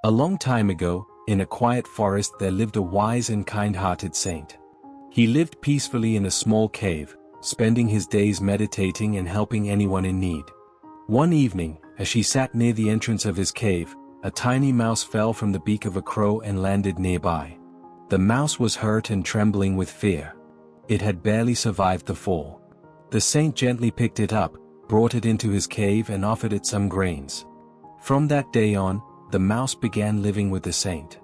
A long time ago, in a quiet forest there lived a wise and kind-hearted saint. He lived peacefully in a small cave, spending his days meditating and helping anyone in need. One evening, as she sat near the entrance of his cave, a tiny mouse fell from the beak of a crow and landed nearby. The mouse was hurt and trembling with fear. It had barely survived the fall. The saint gently picked it up, brought it into his cave and offered it some grains. From that day on, the mouse began living with the saint.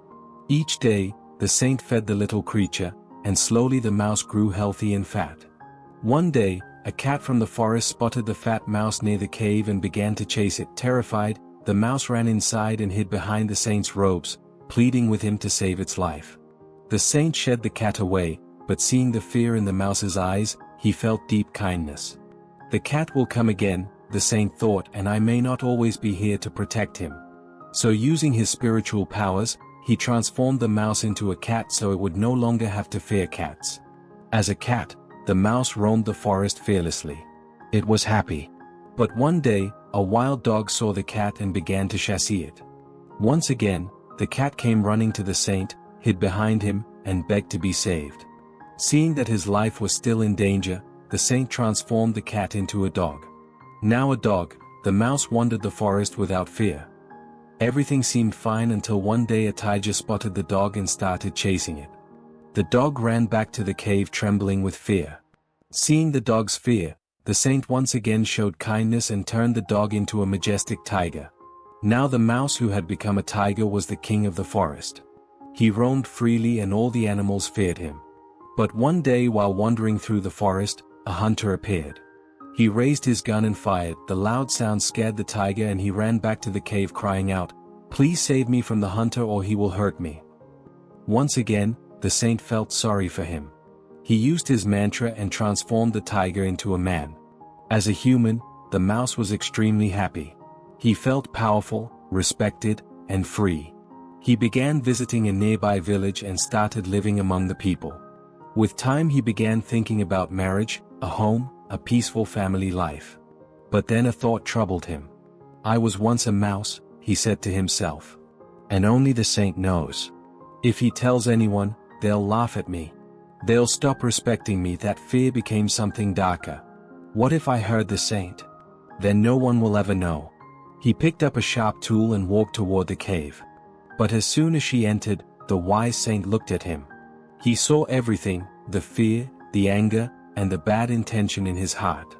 Each day, the saint fed the little creature, and slowly the mouse grew healthy and fat. One day, a cat from the forest spotted the fat mouse near the cave and began to chase it. Terrified, the mouse ran inside and hid behind the saint's robes, pleading with him to save its life. The saint shed the cat away, but seeing the fear in the mouse's eyes, he felt deep kindness. The cat will come again, the saint thought, and I may not always be here to protect him. So using his spiritual powers, he transformed the mouse into a cat so it would no longer have to fear cats. As a cat, the mouse roamed the forest fearlessly. It was happy. But one day, a wild dog saw the cat and began to chase it. Once again, the cat came running to the saint, hid behind him, and begged to be saved. Seeing that his life was still in danger, the saint transformed the cat into a dog. Now a dog, the mouse wandered the forest without fear. Everything seemed fine until one day a tiger spotted the dog and started chasing it. The dog ran back to the cave trembling with fear. Seeing the dog's fear, the saint once again showed kindness and turned the dog into a majestic tiger. Now the mouse who had become a tiger was the king of the forest. He roamed freely and all the animals feared him. But one day while wandering through the forest, a hunter appeared. He raised his gun and fired. The loud sound scared the tiger and he ran back to the cave crying out, "Please save me from the hunter or he will hurt me." Once again, the saint felt sorry for him. He used his mantra and transformed the tiger into a man. As a human, the mouse was extremely happy. He felt powerful, respected, and free. He began visiting a nearby village and started living among the people. With time he began thinking about marriage, a home, a peaceful family life. But then a thought troubled him. "I was once a mouse," he said to himself. "And only the saint knows. If he tells anyone, they'll laugh at me. They'll stop respecting me." That fear became something darker. What if I heard the saint? Then no one will ever know. He picked up a sharp tool and walked toward the cave. But as soon as she entered, the wise saint looked at him. He saw everything, the fear, the anger, and the bad intention in his heart.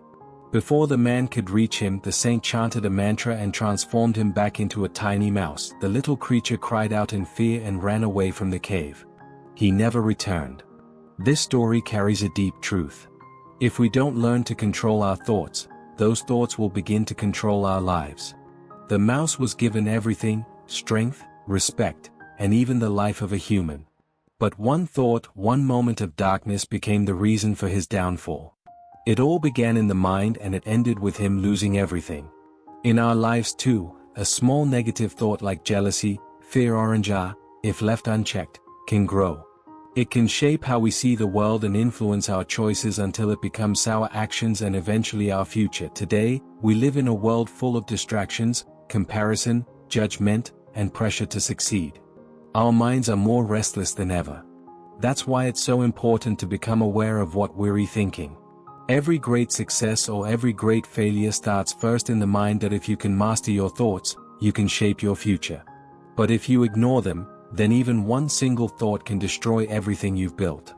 Before the man could reach him, the saint chanted a mantra and transformed him back into a tiny mouse. The little creature cried out in fear and ran away from the cave. He never returned. This story carries a deep truth. If we don't learn to control our thoughts, those thoughts will begin to control our lives. The mouse was given everything: strength, respect, and even the life of a human. But one thought, one moment of darkness became the reason for his downfall. It all began in the mind and it ended with him losing everything. In our lives too, a small negative thought like jealousy, fear or anger, if left unchecked, can grow. It can shape how we see the world and influence our choices until it becomes our actions and eventually our future. Today, we live in a world full of distractions, comparison, judgment, and pressure to succeed. Our minds are more restless than ever. That's why it's so important to become aware of what we're thinking. Every great success or every great failure starts first in the mind. That if you can master your thoughts, you can shape your future. But if you ignore them, then even one single thought can destroy everything you've built.